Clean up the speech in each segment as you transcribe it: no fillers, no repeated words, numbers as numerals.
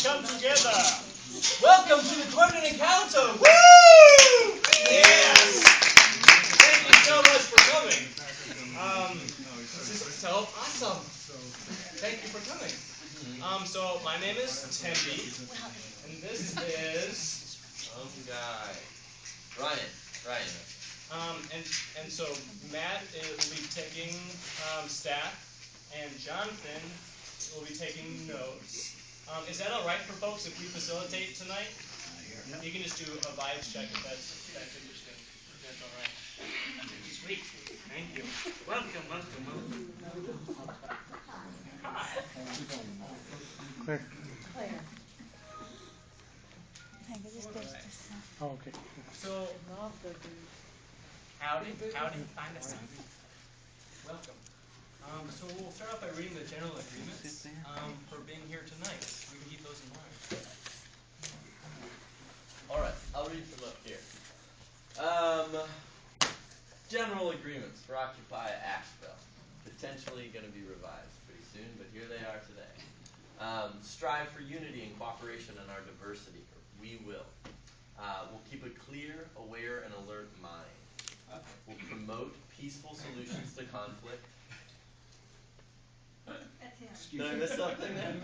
come together. Welcome to the Coordinating Council. Woo! Yes. Thank you so much for coming. This is so awesome. Thank you for coming. So my name is Temby, and this is Some guy. Ryan. and so Matt will be taking stat, and Jonathan will be taking notes. Is that all right for folks if we facilitate tonight? You can just do a vibes check if that's interesting. If that's all right. Sweet. Thank you. Welcome. Hi. Claire. Right. Oh, okay. So, howdy. Find us. Welcome. So we'll start off by reading the general agreements for being here tonight. We can keep those in mind. Alright, I'll read from up here. General agreements for Occupy Asheville. Potentially going to be revised pretty soon, but here they are today. Strive for unity and cooperation in our diversity. We will. We'll keep a clear, aware, and alert mind. We'll promote peaceful solutions to conflict. Did I miss something there?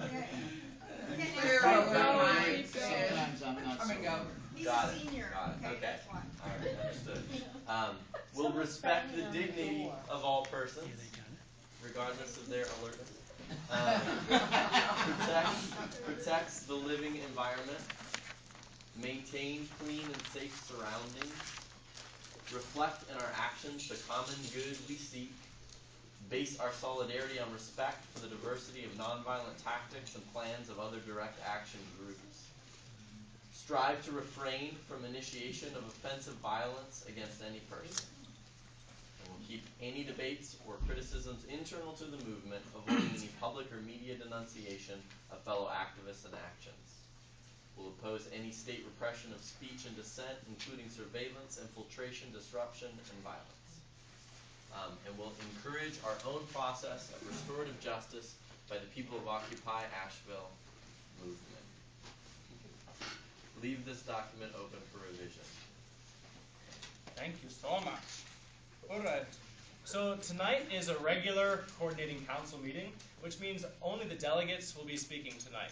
Sometimes I'm not so. He's a senior. Okay. That's why. Alright, understood. We'll respect the dignity of all persons, regardless of their alertness. Protects the living environment. Maintain clean and safe surroundings. Reflect in our actions the common good we seek. Base our solidarity on respect for the diversity of nonviolent tactics and plans of other direct action groups. Strive to refrain from initiation of offensive violence against any person. And we'll keep any debates or criticisms internal to the movement, avoiding any public or media denunciation of fellow activists and actions. We'll oppose any state repression of speech and dissent, including surveillance, infiltration, disruption, and violence. And we'll encourage our own process of restorative justice by the people of Occupy Asheville movement. Leave this document open for revision. Thank you so much. All right. So tonight is a regular coordinating council meeting, which means only the delegates will be speaking tonight.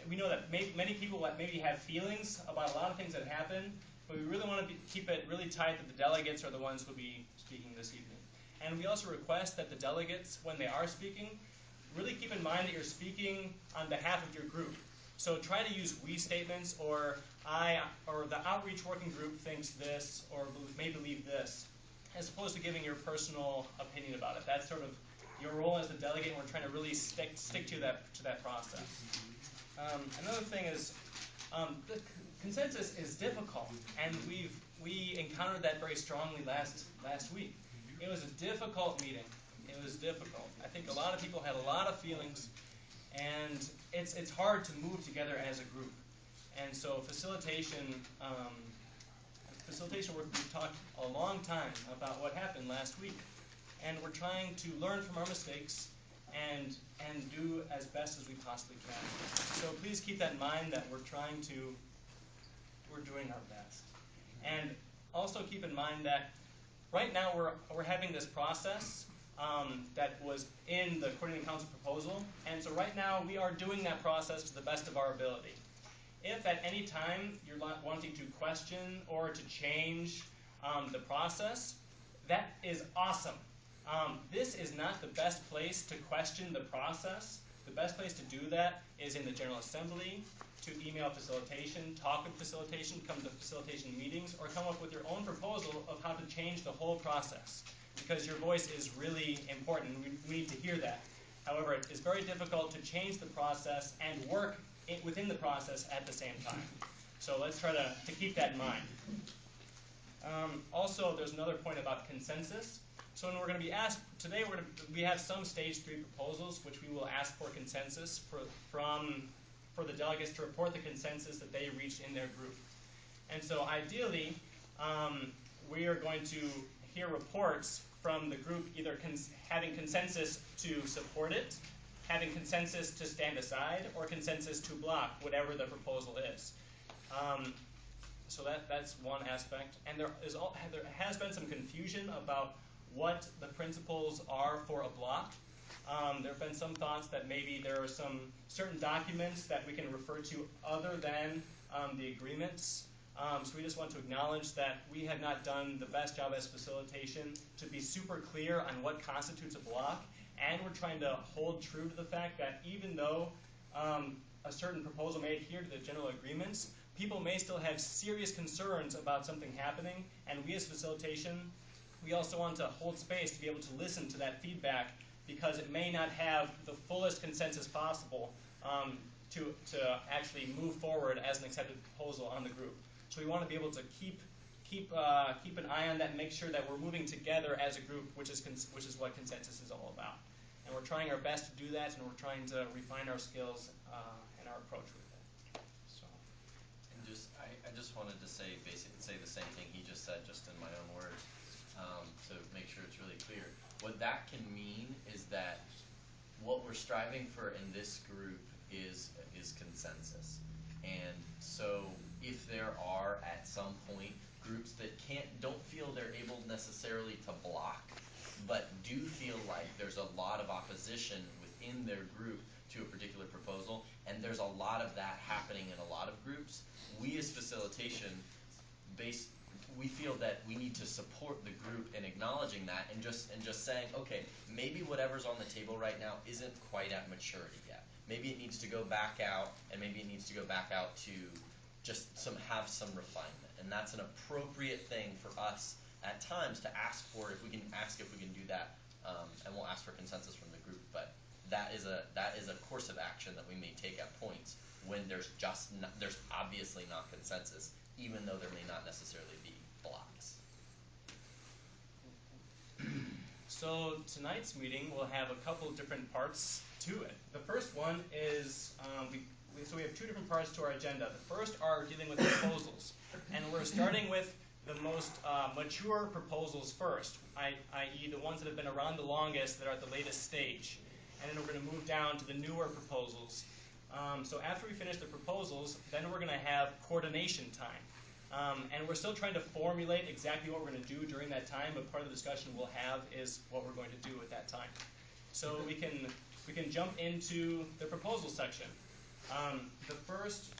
We know that many people maybe have feelings about a lot of things that happen, but we really want to keep it really tight that the delegates are the ones who will be speaking this evening. And we also request that the delegates, when they are speaking, really keep in mind that you're speaking on behalf of your group. So try to use we statements, or I, or the outreach working group thinks this, or may believe this, as opposed to giving your personal opinion about it. That's sort of your role as the delegate, and we're trying to really stick to that process. Another thing is the consensus is difficult, and we encountered that very strongly last week. It was a difficult meeting. It was difficult. I think a lot of people had a lot of feelings, and it's hard to move together as a group. And so facilitation work, we've talked a long time about what happened last week, and we're trying to learn from our mistakes and do as best as we possibly can. So please keep that in mind, that we're doing our best. And also keep in mind that right now we're having this process that was in the Coordinating Council proposal, and so right now we are doing that process to the best of our ability. If at any time you're wanting to question or to change the process, that is awesome. This is not the best place to question the process. The best place to do that is in the General Assembly, to email facilitation, talk with facilitation, come to facilitation meetings, or come up with your own proposal of how to change the whole process. Because your voice is really important. We need to hear that. However, it is very difficult to change the process and work within the process at the same time. So let's try to keep that in mind. Also, there's another point about consensus. So when we're going to be asked, today we have some stage 3 proposals, which we will ask for consensus for the delegates to report the consensus that they reached in their group. And so ideally, we are going to hear reports from the group either having consensus to support it, having consensus to stand aside or consensus to block whatever the proposal is. So that's one aspect. And there has been some confusion about what the principles are for a block. There have been some thoughts that maybe there are some certain documents that we can refer to other than the agreements. So we just want to acknowledge that we have not done the best job as facilitation to be super clear on what constitutes a block, and we're trying to hold true to the fact that even though a certain proposal may adhere to the general agreements, people may still have serious concerns about something happening, and we as facilitation, we also want to hold space to be able to listen to that feedback, because it may not have the fullest consensus possible to actually move forward as an accepted proposal on the group. So we want to be able to keep an eye on that and make sure that we're moving together as a group, which is what consensus is all about. And we're trying our best to do that, and we're trying to refine our skills and our approach with it. So. And I just wanted to say the same thing he just said, just in my own words, to make sure it's really clear. What that can mean is that what we're striving for in this group is consensus. And so if there are at some point groups that don't feel they're able necessarily to block, but do feel like there's a lot of opposition within their group to a particular proposal, and there's a lot of that happening in a lot of groups, we as facilitation we feel that we need to support the group in acknowledging that, and just saying, okay, maybe whatever's on the table right now isn't quite at maturity yet. Maybe it needs to go back out, and maybe it needs to go back out to just have some refinement. And that's an appropriate thing for us at times to ask for, if we can do that, and we'll ask for consensus from the group. But that is a course of action that we may take at points when there's obviously not consensus, even though there may not necessarily be blocks. So tonight's meeting will have a couple of different parts to it. The first one is, so we have two different parts to our agenda. The first are dealing with proposals. And we're starting with the most mature proposals first, i.e. the ones that have been around the longest, that are at the latest stage. And then we're going to move down to the newer proposals. So after we finish the proposals, then we're going to have coordination time. And we're still trying to formulate exactly what we're going to do during that time, but part of the discussion we'll have is what we're going to do at that time. So we can jump into the proposal section. The first